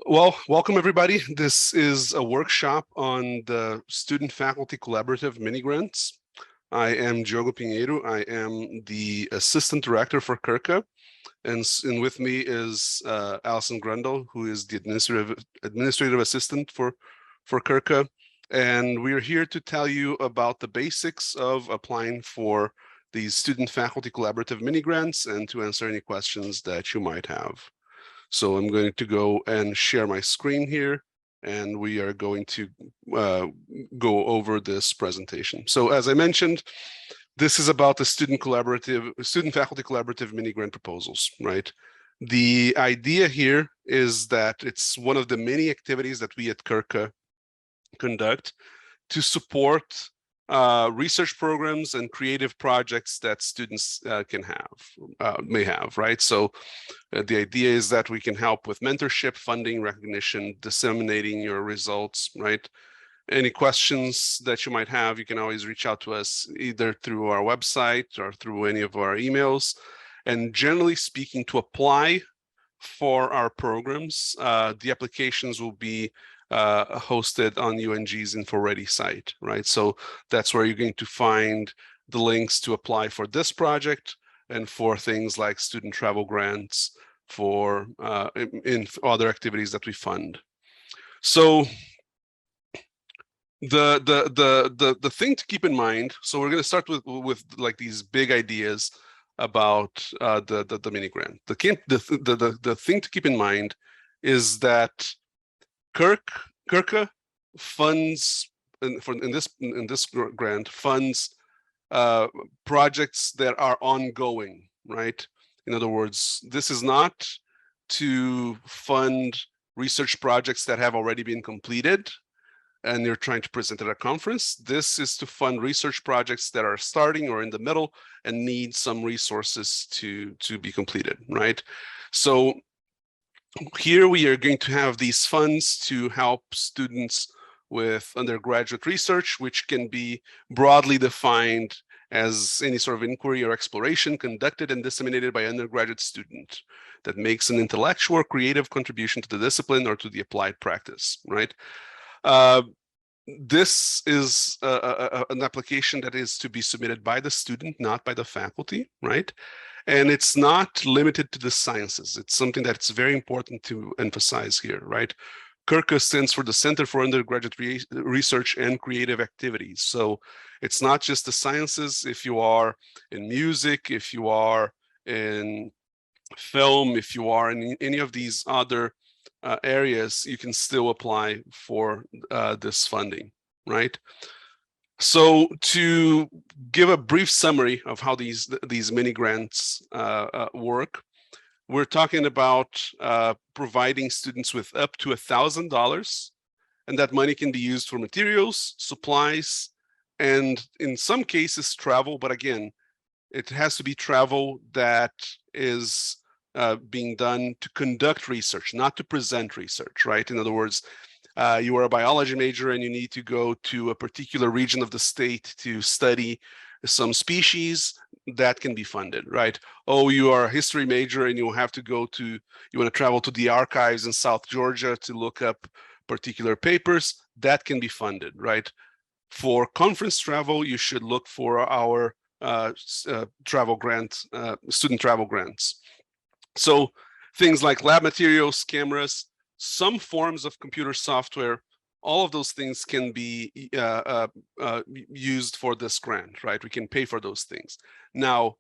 Well, welcome everybody. This is a workshop on the Student-Faculty Collaborative Mini Grants. I am Diogo Pinheiro. I am the Assistant Director for CURCA, and with me is Alison Grundle, who is the Administrative Assistant for CURCA. And we're here to tell you about the basics of applying for these Student-Faculty Collaborative Mini Grants and to answer any questions that you might have. So I'm going to go and share my screen here, and we are going to go over this presentation. So as I mentioned, this is about the student-faculty collaborative mini grant proposals, right? The idea here is that it's one of the many activities that we at CURCA conduct to support research programs and creative projects that students may have, right? So the idea is that we can help with mentorship, funding, recognition, disseminating your results, right? Any questions that you might have, you can always reach out to us either through our website or through any of our emails. And generally speaking, to apply for our programs, the applications will be hosted on UNG's InfoReady site, right? So that's where you're going to find the links to apply for this project and for things like student travel grants for in other activities that we fund. So the thing to keep in mind, so we're going to start with like these big ideas about the mini grant. The thing to keep in mind is that CURCA funds in this grant funds projects that are ongoing, right? In other words, this is not to fund research projects that have already been completed and you're trying to present at a conference. This is to fund research projects that are starting or in the middle and need some resources to be completed, right? So here we are going to have these funds to help students with undergraduate research, which can be broadly defined as any sort of inquiry or exploration conducted and disseminated by an undergraduate student that makes an intellectual or creative contribution to the discipline or to the applied practice, right? This is an application that is to be submitted by the student, not by the faculty, right? And it's not limited to the sciences. It's something that's very important to emphasize here, right? CURCA stands for the Center for Undergraduate Research and Creative Activities. So it's not just the sciences. If you are in music, if you are in film, if you are in any of these other areas, you can still apply for this funding, right? So to give a brief summary of how these mini grants work, we're talking about providing students with up to $1,000, and that money can be used for materials, supplies, and in some cases travel, but again, it has to be travel that is being done to conduct research, not to present research, right? In other words, you are a biology major and you need to go to a particular region of the state to study some species, that can be funded, right? Oh, you are a history major and you have to go to, you want to travel to the archives in South Georgia to look up particular papers, that can be funded, right? For conference travel, you should look for our travel grants, student travel grants. So things like lab materials, cameras, some forms of computer software, all of those things can be used for this grant, right? We can pay for those things. Now,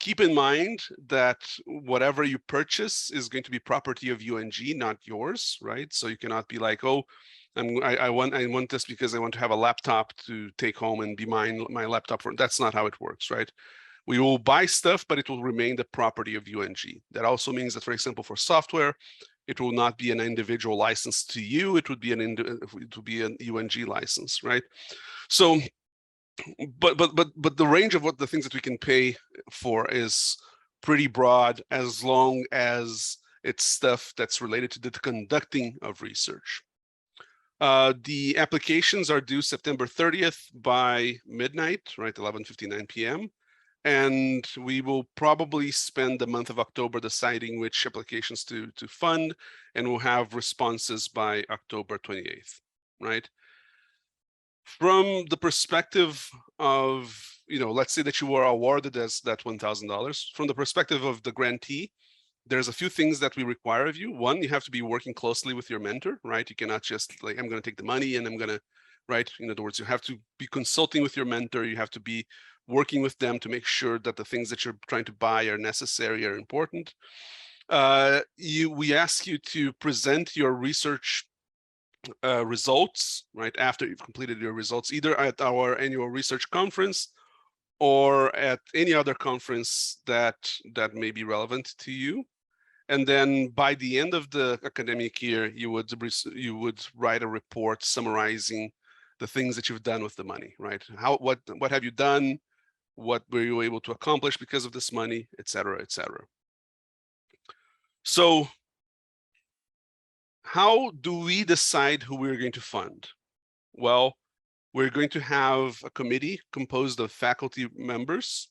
keep in mind that whatever you purchase is going to be property of UNG, not yours, right? So you cannot be like, oh, I want this because I want to have a laptop to take home and be my laptop for. That's not how it works, right? We will buy stuff, but it will remain the property of UNG. That also means that, for example, for software, it will not be an individual license to you. It would be an UNG license, right? So, but the range of what the things that we can pay for is pretty broad, as long as it's stuff that's related to the conducting of research. The applications are due September 30th by midnight, right, 11:59 p.m. And we will probably spend the month of October deciding which applications to fund, and we'll have responses by October 28th, right? From the perspective of, let's say that you were awarded as that $1,000. From the perspective of the grantee, there's a few things that we require of you. One, you have to be working closely with your mentor, right? You cannot just like, I'm going to take the money and I'm going to, right? In other words, you have to be consulting with your mentor. You have to be working with them to make sure that the things that you're trying to buy are necessary, are important. We ask you to present your research results, right, after you've completed your results, either at our annual research conference or at any other conference that may be relevant to you. And then by the end of the academic year, you would write a report summarizing the things that you've done with the money, right? What have you done? What were you able to accomplish because of this money, et cetera, et cetera. So how do we decide who we're going to fund? Well, we're going to have a committee composed of faculty members.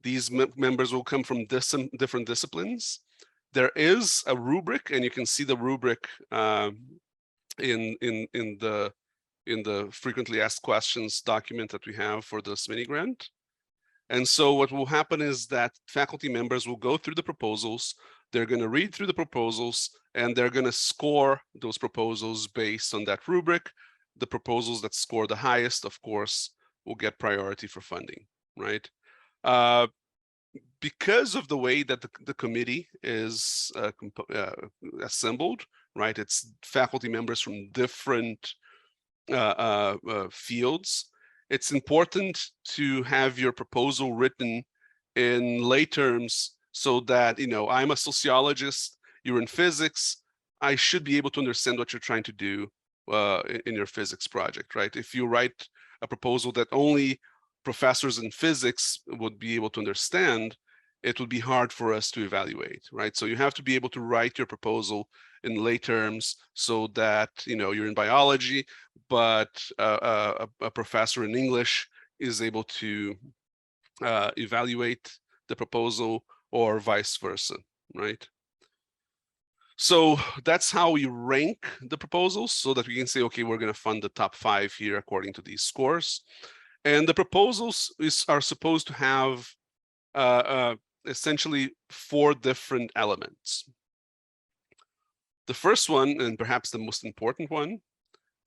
These members will come from different disciplines. There is a rubric, and you can see the rubric in the frequently asked questions document that we have for this mini grant. And so what will happen is that faculty members will go through the proposals, they're going to read through the proposals, and they're going to score those proposals based on that rubric. The proposals that score the highest, of course, will get priority for funding, right? Because of the way that the committee is assembled, right? It's faculty members from different fields. It's important to have your proposal written in lay terms so that, I'm a sociologist, you're in physics, I should be able to understand what you're trying to do in your physics project, right? If you write a proposal that only professors in physics would be able to understand, it would be hard for us to evaluate, right? So you have to be able to write your proposal in lay terms so that, you're in biology, but a professor in English is able to evaluate the proposal, or vice versa, right? So that's how we rank the proposals so that we can say, okay, we're going to fund the top 5 here according to these scores. And the proposals are supposed to have essentially 4 different elements. The first one, and perhaps the most important one,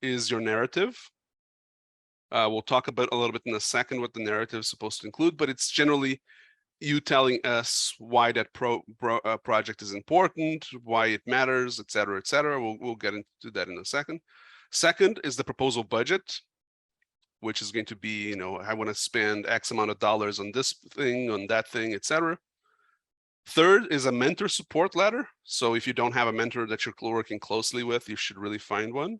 is your narrative. We'll talk about a little bit in a second what the narrative is supposed to include, but it's generally you telling us why that project is important, why it matters, et cetera, et cetera. We'll get into that in a second. Second is the proposal budget, which is going to be, I want to spend X amount of dollars on this thing, on that thing, et cetera. Third is a mentor support letter. So if you don't have a mentor that you're working closely with, you should really find one.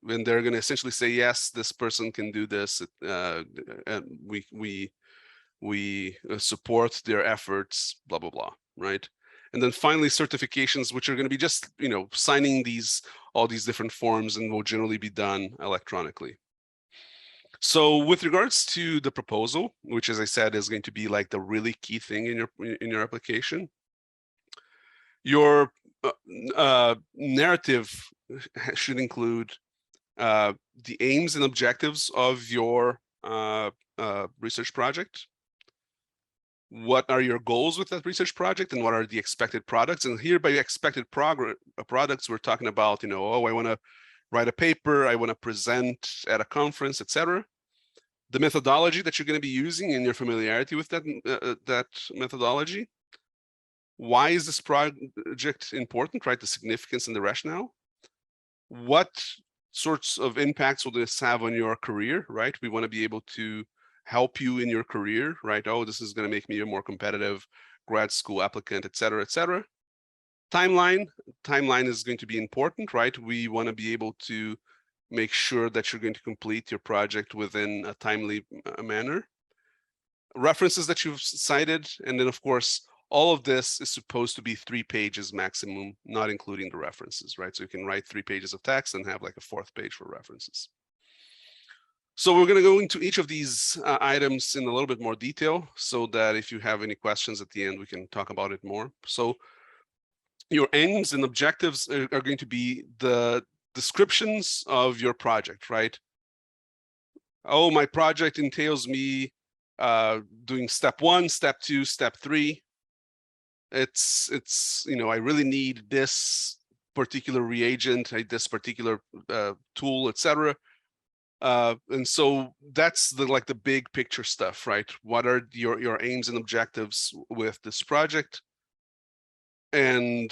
And they're going to essentially say, yes, this person can do this. And we support their efforts, blah, blah, blah, right? And then finally, certifications, which are going to be just, signing all these different forms, and will generally be done electronically. So with regards to the proposal, which, as I said, is going to be like the really key thing in your application, your narrative should include the aims and objectives of your research project. What are your goals with that research project, and what are the expected products? And here by expected products, we're talking about, oh, I want to write a paper, I want to present at a conference, etc. The methodology that you're going to be using and your familiarity with that methodology. Why is this project important, right? The significance and the rationale. What sorts of impacts will this have on your career, right? We want to be able to help you in your career, right? Oh, this is going to make me a more competitive grad school applicant, et cetera, et cetera. Timeline is going to be important, right? We want to be able to make sure that you're going to complete your project within a timely manner. References that you've cited, and then of course, all of this is supposed to be 3 pages maximum, not including the references, right? So you can write 3 pages of text and have like a 4th page for references. So we're going to go into each of these items in a little bit more detail, so that if you have any questions at the end, we can talk about it more. So your aims and objectives are going to be the descriptions of your project, right? Oh, my project entails me doing step 1, step 2, step 3. It's you know, I really need this particular reagent, this particular tool, etc. And so that's the big picture stuff, right? What are your aims and objectives with this project? And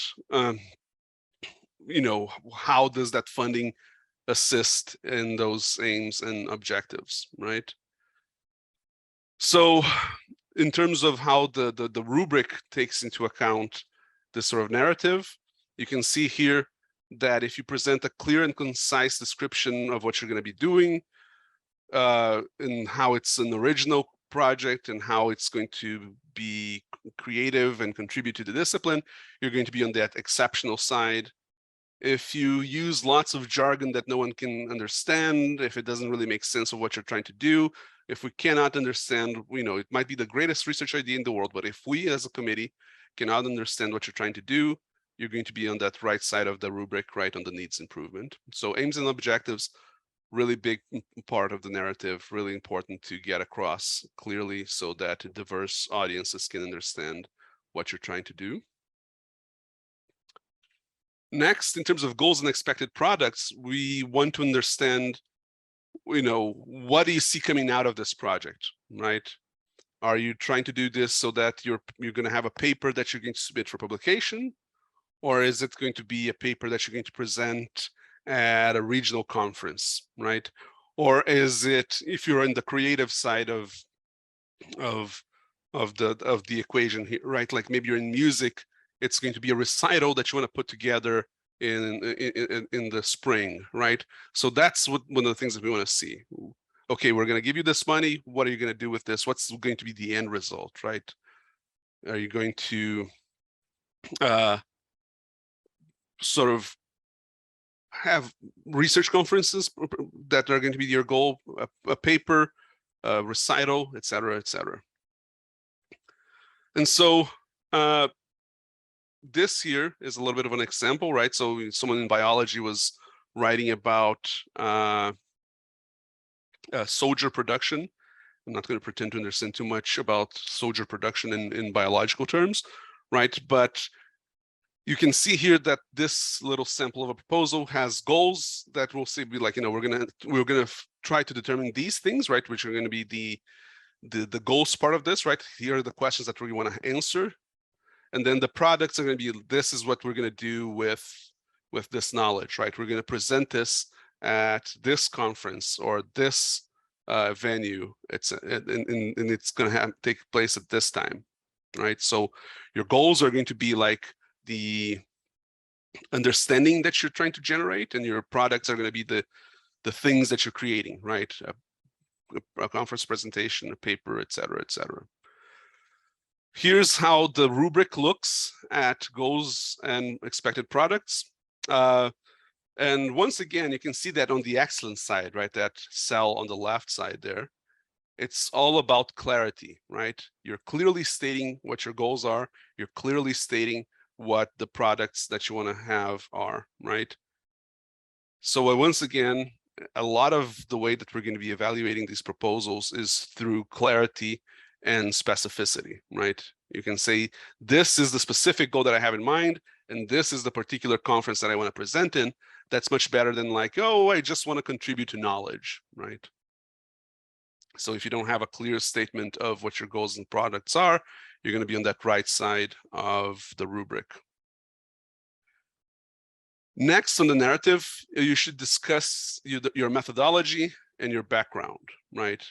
you know, how does that funding assist in those aims and objectives, right? So in terms of how the rubric takes into account this sort of narrative, you can see here that if you present a clear and concise description of what you're going to be doing, and how it's an original project and how it's going to be creative and contribute to the discipline, you're going to be on that exceptional side. If you use lots of jargon that no one can understand, if it doesn't really make sense of what you're trying to do, if we cannot understand, you know, it might be the greatest research idea in the world, but if we as a committee cannot understand what you're trying to do, you're going to be on that right side of the rubric, right on the needs improvement. So aims and objectives, really big part of the narrative, really important to get across clearly so that diverse audiences can understand what you're trying to do. Next, in terms of goals and expected products, we want to understand, you know, what do you see coming out of this project, right? Are you trying to do this so that you're going to have a paper that you're going to submit for publication? Or is it going to be a paper that you're going to present at a regional conference, right? Or is it, if you're in the creative side of the equation here, right? Like maybe you're in music, it's going to be a recital that you want to put together in the spring, right? So that's one of the things that we want to see. Okay, we're going to give you this money. What are you going to do with this? What's going to be the end result, right? Are you going to sort of have research conferences that are going to be your goal, a paper, a recital, et cetera, et cetera. And so this here is a little bit of an example, right? So someone in biology was writing about soldier production. I'm not going to pretend to understand too much about soldier production in biological terms, right? But you can see here that this little sample of a proposal has goals that will say, be like, you know, we're gonna try to determine these things, right? Which are going to be the goals part of this, right? Here are the questions that we want to answer. And then the products are going to be, this is what we're going to do with this knowledge, right? We're going to present this at this conference or this venue. And it's going to take place at this time, right? So your goals are going to be like the understanding that you're trying to generate, and your products are going to be the things that you're creating, right? A conference presentation, a paper, et cetera, et cetera. Here's how the rubric looks at goals and expected products. And once again, you can see that on the excellence side, right? That cell on the left side there. It's all about clarity, right? You're clearly stating what your goals are. You're clearly stating what the products that you want to have are, right? So once again, a lot of the way that we're going to be evaluating these proposals is through clarity and specificity, right? You can say, this is the specific goal that I have in mind, and this is the particular conference that I want to present in. That's much better than like, oh, I just want to contribute to knowledge, right? So if you don't have a clear statement of what your goals and products are, you're going to be on that right side of the rubric. Next on the narrative, you should discuss your methodology and your background, right?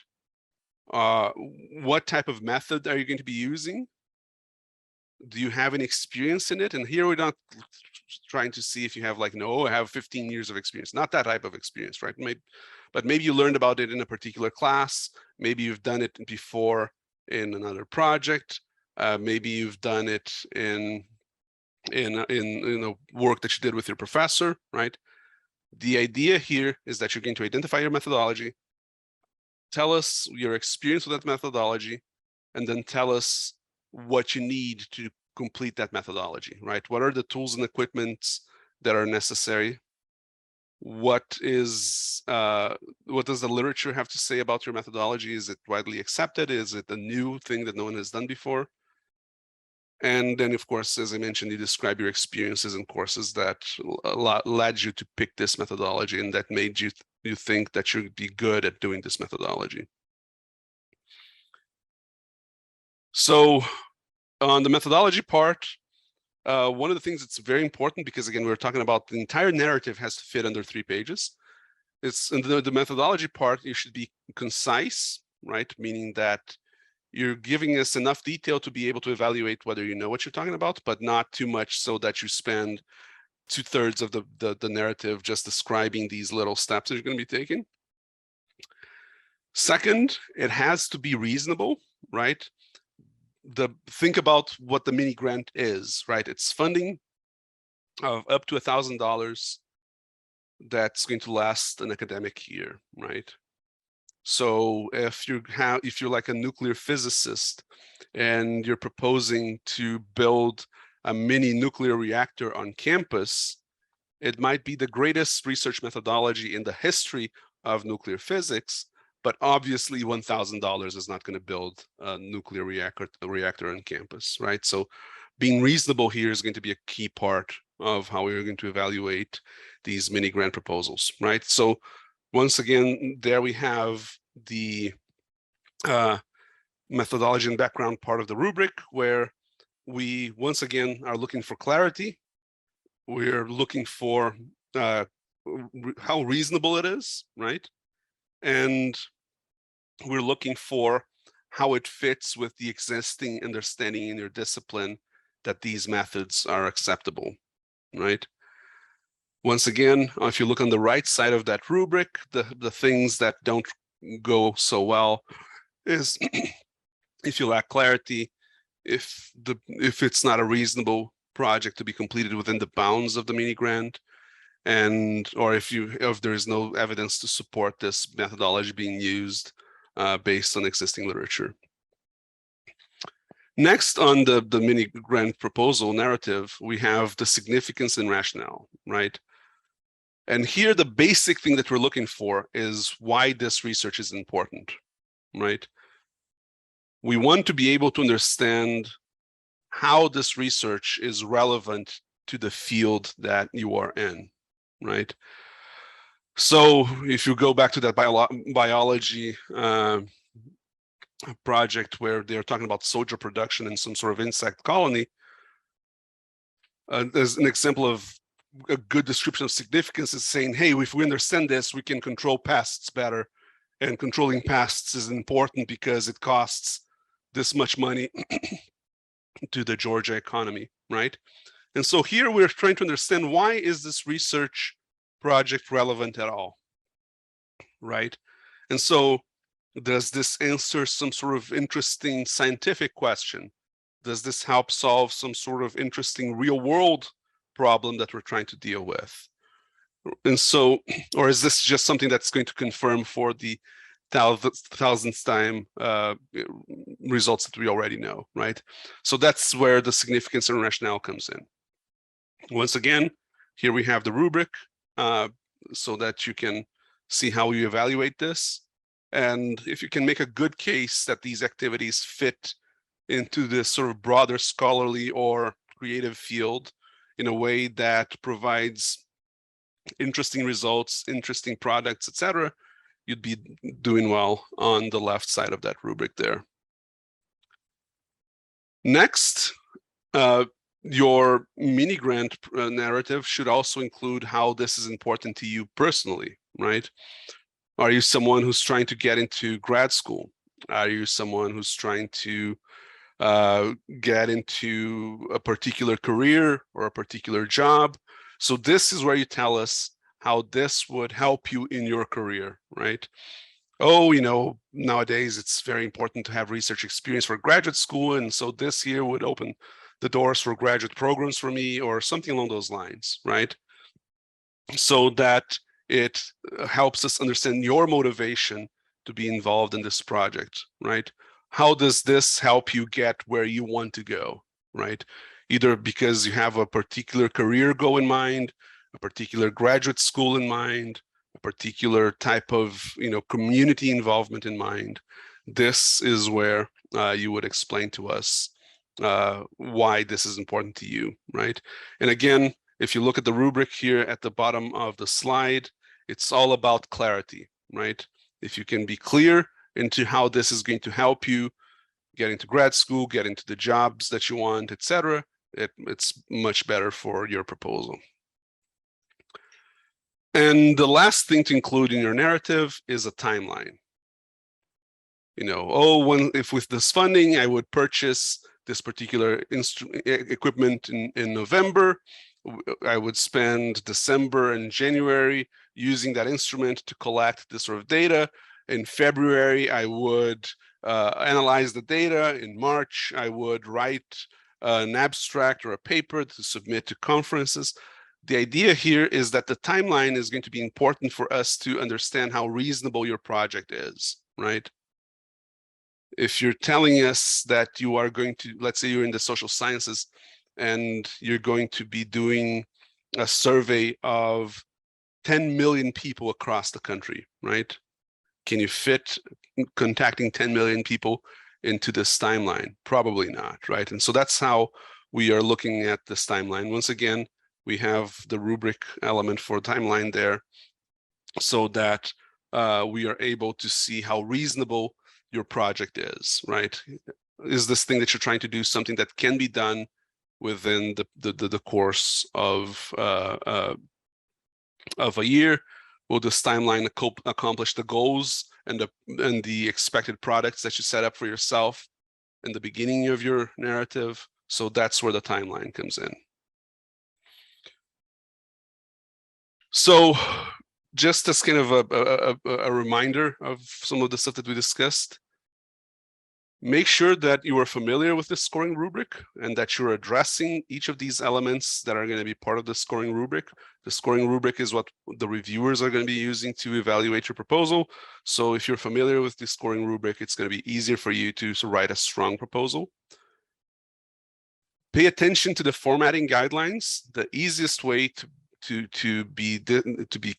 What type of method are you going to be using? Do you have any experience in it? And here we're not trying to see if you have like, no, I have 15 years of experience, not that type of experience, right? But maybe you learned about it in a particular class. Maybe you've done it before in another project. Maybe you've done it in work that you did with your professor, right? The idea here is that you're going to identify your methodology, tell us your experience with that methodology, and then tell us what you need to complete that methodology, right? What are the tools and equipments that are necessary? What does the literature have to say about your methodology? Is it widely accepted? Is it a new thing that no one has done before? And then, of course, as I mentioned, you describe your experiences and courses that led you to pick this methodology and that made you think that you'd be good at doing this methodology. So on the methodology part, one of the things that's very important, because again, we're talking about the entire narrative has to fit under 3 pages. It's in the methodology part, you should be concise, right? Meaning that you're giving us enough detail to be able to evaluate whether you know what you're talking about, but not too much so that you spend 2/3 of the narrative just describing these little steps that you're going to be taking. Second, it has to be reasonable, right? Think about what the mini grant is, right? It's funding of up to $1,000 that's going to last an academic year, right? So if you're like a nuclear physicist and you're proposing to build a mini nuclear reactor on campus, it might be the greatest research methodology in the history of nuclear physics, but obviously $1,000 is not going to build a nuclear reactor on campus, right? So being reasonable here is going to be a key part of how we're going to evaluate these mini grant proposals, right? So once again, there we have the methodology and background part of the rubric, where we once again are looking for clarity. We're looking for how reasonable it is, right? And we're looking for how it fits with the existing understanding in your discipline that these methods are acceptable, right? Once again, if you look on the right side of that rubric, the things that don't go so well is if you lack clarity, if it's not a reasonable project to be completed within the bounds of the mini grant, and or if there is no evidence to support this methodology being used based on existing literature. Next, on the mini grant proposal narrative, we have the significance and rationale, right? And here, the basic thing that we're looking for is why this research is important, right? We want to be able to understand how this research is relevant to the field that you are in, right? So if you go back to that biology project where they're talking about soldier production in some sort of insect colony, there's an example of a good description of significance is saying, hey, if we understand this, we can control pests better. And controlling pests is important because it costs this much money to the Georgia economy, right? And so here we're trying to understand, why is this research project relevant at all, right? And so does this answer some sort of interesting scientific question? Does this help solve some sort of interesting real world problem that we're trying to deal with? And so, or is this just something that's going to confirm for the thousandth time results that we already know, right? So that's where the significance and rationale comes in. Once again, here we have the rubric so that you can see how you evaluate this. And if you can make a good case that these activities fit into this sort of broader scholarly or creative field in a way that provides interesting results, interesting products, etc., you'd be doing well on the left side of that rubric there. Next, your mini grant narrative should also include how this is important to you personally, right? Are you someone who's trying to get into grad school? Are you someone who's trying to get into a particular career or a particular job? So this is where you tell us how this would help you in your career, right? Oh, nowadays it's very important to have research experience for graduate school, and so this year would open the doors for graduate programs for me, or something along those lines, right? So that it helps us understand your motivation to be involved in this project, right? How does this help you get where you want to go, right? Either because you have a particular career goal in mind, a particular graduate school in mind, a particular type of community involvement in mind. This is where you would explain to us why this is important to you, right? And again, if you look at the rubric here at the bottom of the slide, it's all about clarity, right? If you can be clear into how this is going to help you get into grad school, get into the jobs that you want, etc., it's much better for your proposal. And the last thing to include in your narrative is a timeline. If with this funding, I would purchase this particular equipment in November, I would spend December and January using that instrument to collect this sort of data. In February, I would analyze the data. In March, I would write an abstract or a paper to submit to conferences. The idea here is that the timeline is going to be important for us to understand how reasonable your project is, right? If you're telling us that you are going to, let's say you're in the social sciences and you're going to be doing a survey of 10 million people across the country, right? Can you fit contacting 10 million people into this timeline? Probably not, right? And so that's how we are looking at this timeline. Once again, we have the rubric element for timeline there so that we are able to see how reasonable your project is, right? Is this thing that you're trying to do something that can be done within the course of a year? Will this timeline accomplish the goals and the expected products that you set up for yourself in the beginning of your narrative? So that's where the timeline comes in. So just as kind of a reminder of some of the stuff that we discussed, make sure that you are familiar with the scoring rubric and that you're addressing each of these elements that are going to be part of the scoring rubric. The scoring rubric is what the reviewers are going to be using to evaluate your proposal. So if you're familiar with the scoring rubric, it's going to be easier for you to write a strong proposal. Pay attention to the formatting guidelines. The easiest way to be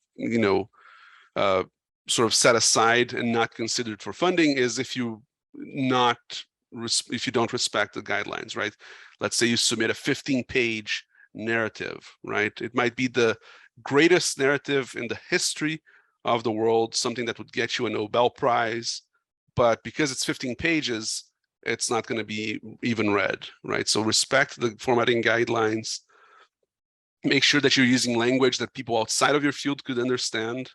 sort of set aside and not considered for funding is if you don't respect the guidelines, right? Let's say you submit a 15-page narrative, right? It might be the greatest narrative in the history of the world, something that would get you a Nobel Prize, but because it's 15 pages, it's not going to be even read, right? So respect the formatting guidelines. Make sure that you're using language that people outside of your field could understand.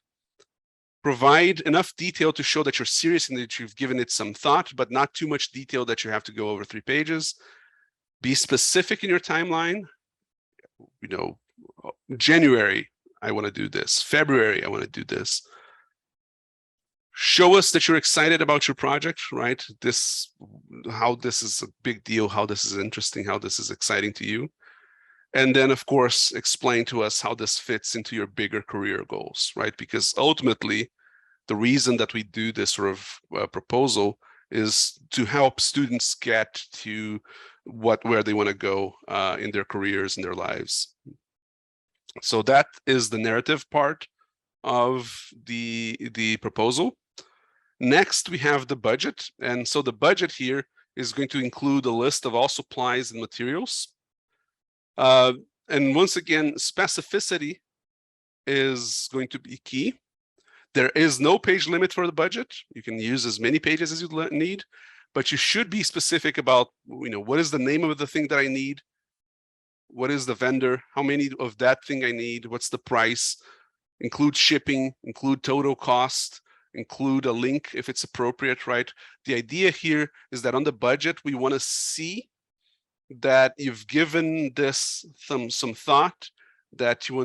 Provide enough detail to show that you're serious and that you've given it some thought, but not too much detail that you have to go over 3 pages. Be specific in your timeline. January, I want to do this. February, I want to do this. Show us that you're excited about your project, right? How this is a big deal, how this is interesting, how this is exciting to you. And then, of course, explain to us how this fits into your bigger career goals, right? Because ultimately, the reason that we do this sort of proposal is to help students get to where they want to go in their careers and their lives. So that is the narrative part of the proposal. Next, we have the budget. And so the budget here is going to include a list of all supplies and materials. And once again, specificity is going to be key. There is no page limit for the budget. You can use as many pages as you need, but you should be specific about, what is the name of the thing that I need? What is the vendor? How many of that thing I need? What's the price? Include shipping, include total cost, include a link if it's appropriate, right? The idea here is that on the budget, we want to see that you've given this some thought, that you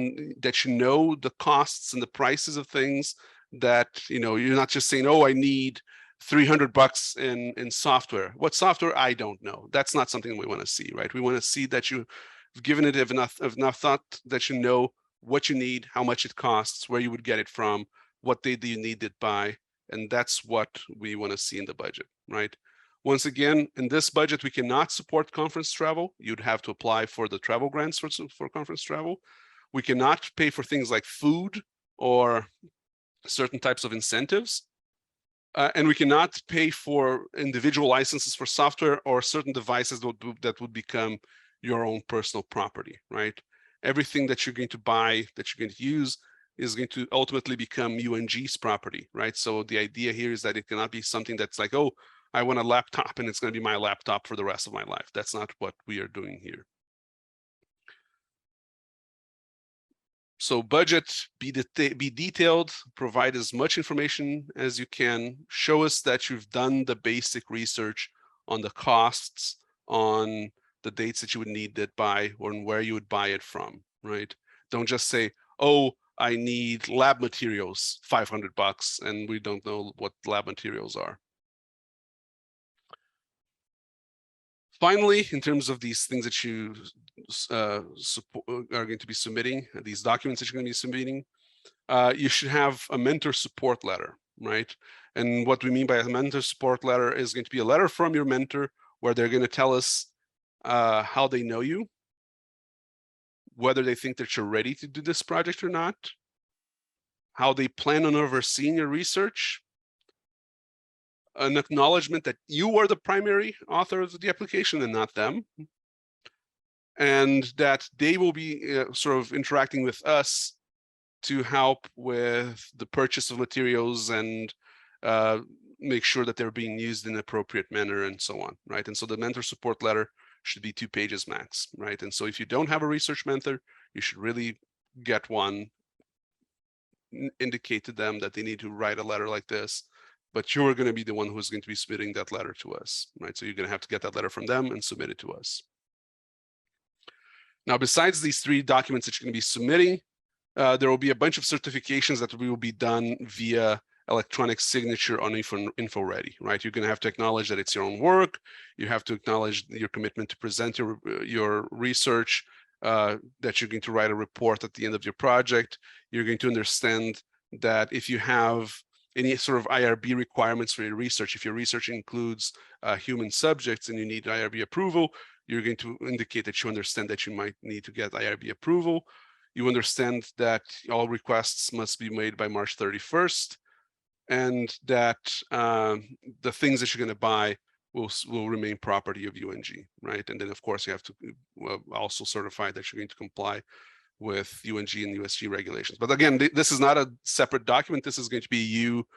know the costs and the prices of things, that you're not just saying, oh, I need $300 in software. What software? I don't know. That's not something we want to see, right? We want to see that you've given it enough thought that you know what you need, how much it costs, where you would get it from, what day do you need it by, And that's what we want to see in the budget, right? Once again, in this budget, we cannot support conference travel. You'd have to apply for the travel grants for conference travel. We cannot pay for things like food or certain types of incentives. And we cannot pay for individual licenses for software or certain devices that would become your own personal property, right? Everything that you're going to buy, that you're going to use, is going to ultimately become UNG's property, right? So the idea here is that it cannot be something that's like, oh, I want a laptop and it's going to be my laptop for the rest of my life. That's not what we are doing here. So budget, be detailed, provide as much information as you can, show us that you've done the basic research on the costs, on the dates that you would need it by, or where you would buy it from, right? Don't just say, oh, I need lab materials, $500, and we don't know what lab materials are. Finally, in terms of these things that you are going to be submitting, these documents that you're going to be submitting, you should have a mentor support letter, right? And what we mean by a mentor support letter is going to be a letter from your mentor where they're going to tell us how they know you, whether they think that you're ready to do this project or not, how they plan on overseeing your research, an acknowledgement that you are the primary author of the application and not them, and that they will be sort of interacting with us to help with the purchase of materials and make sure that they're being used in an appropriate manner and so on, right? And so the mentor support letter should be 2 pages max, right? And so if you don't have a research mentor, you should really get one, indicate to them that they need to write a letter like this, but you're going to be the one who's going to be submitting that letter to us, right? So you're going to have to get that letter from them and submit it to us. Now, besides these 3 documents that you're going to be submitting, there will be a bunch of certifications that will be done via electronic signature on InfoReady, right? You're going to have to acknowledge that it's your own work. You have to acknowledge your commitment to present your research, that you're going to write a report at the end of your project. You're going to understand that if you have any sort of IRB requirements for your research, if your research includes human subjects and you need IRB approval, you're going to indicate that you understand that you might need to get IRB approval. You understand that all requests must be made by March 31st, and that the things that you're going to buy will remain property of UNG, right? And then, of course, you have to also certify that you're going to comply with UNG and USG regulations. But again, this is not a separate document. This is going to be you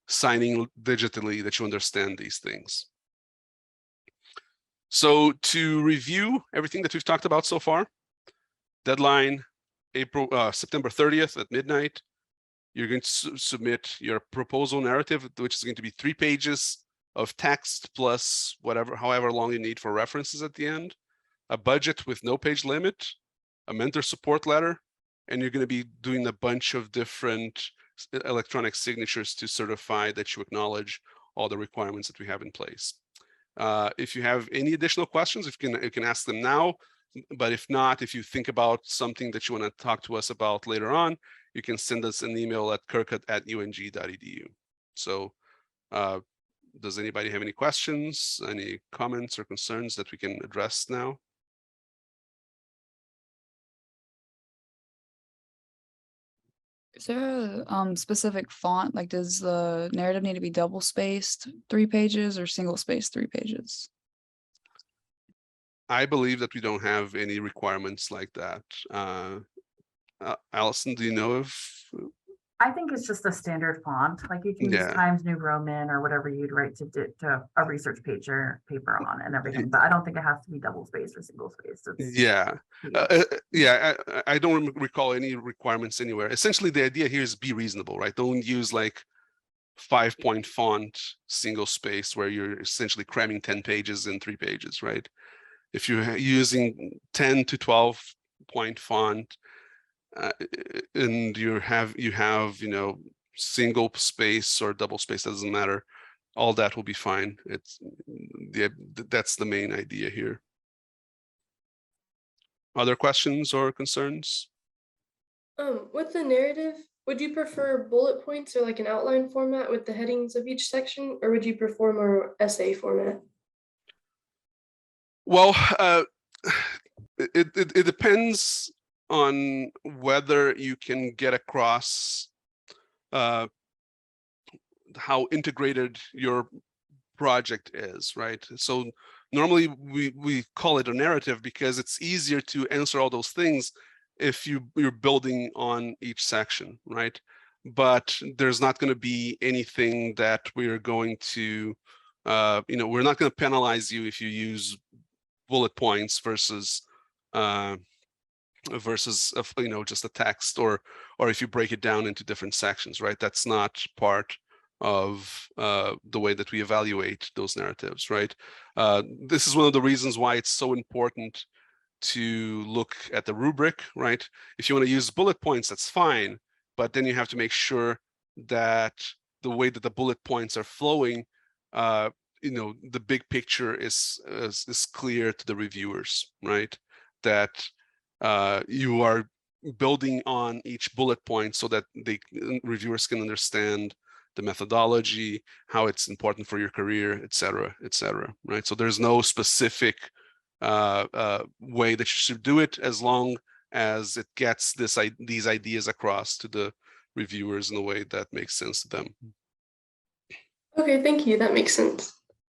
signing digitally that you understand these things. So to review everything that we've talked about so far, deadline September 30th at midnight. You're going to submit your proposal narrative, which is going to be 3 pages of text plus however long you need for references at the end, a budget with no page limit, a mentor support letter, and you're going to be doing a bunch of different electronic signatures to certify that you acknowledge all the requirements that we have in place. If you have any additional questions, you can ask them now. But if not, if you think about something that you want to talk to us about later on, you can send us an email at curca@ung.edu. So does anybody have any questions, any comments or concerns that we can address now? Is there a specific font? Like, does the narrative need to be double spaced 3 pages or single spaced 3 pages? I believe that we don't have any requirements like that. Allison, do you know if? I think it's just a standard font. Like you can use Times New Roman or whatever you'd write to a research paper on and everything. But I don't think it has to be double spaced or single spaced. I don't recall any requirements anywhere. Essentially, the idea here is be reasonable, right? Don't use like 5-point font, single space, where you're essentially cramming 10 pages in 3 pages, right? If you're using 10 to 12-point font, and you have single space or double space, doesn't matter, all that will be fine. That's the main idea here. Other questions or concerns? With the narrative, Would you prefer bullet points or like an outline format with the headings of each section, or would you prefer more essay format? Well, it depends on whether you can get across how integrated your project is, right? So normally we call it a narrative because it's easier to answer all those things if you're building on each section, right? But there's not going to be anything that we're going to, we're not going to penalize you if you use bullet points versus just a text, or if you break it down into different sections, right? That's not part of the way that we evaluate those narratives, right? This is one of the reasons why it's so important to look at the rubric, right? If you want to use bullet points, that's fine, but then you have to make sure that the way that the bullet points are flowing, the big picture is clear to the reviewers, right? That you are building on each bullet point so that reviewers can understand the methodology, how it's important for your career, et cetera, right? So there's no specific way that you should do it, as long as it gets these ideas across to the reviewers in a way that makes sense to them. Okay, thank you. That makes sense.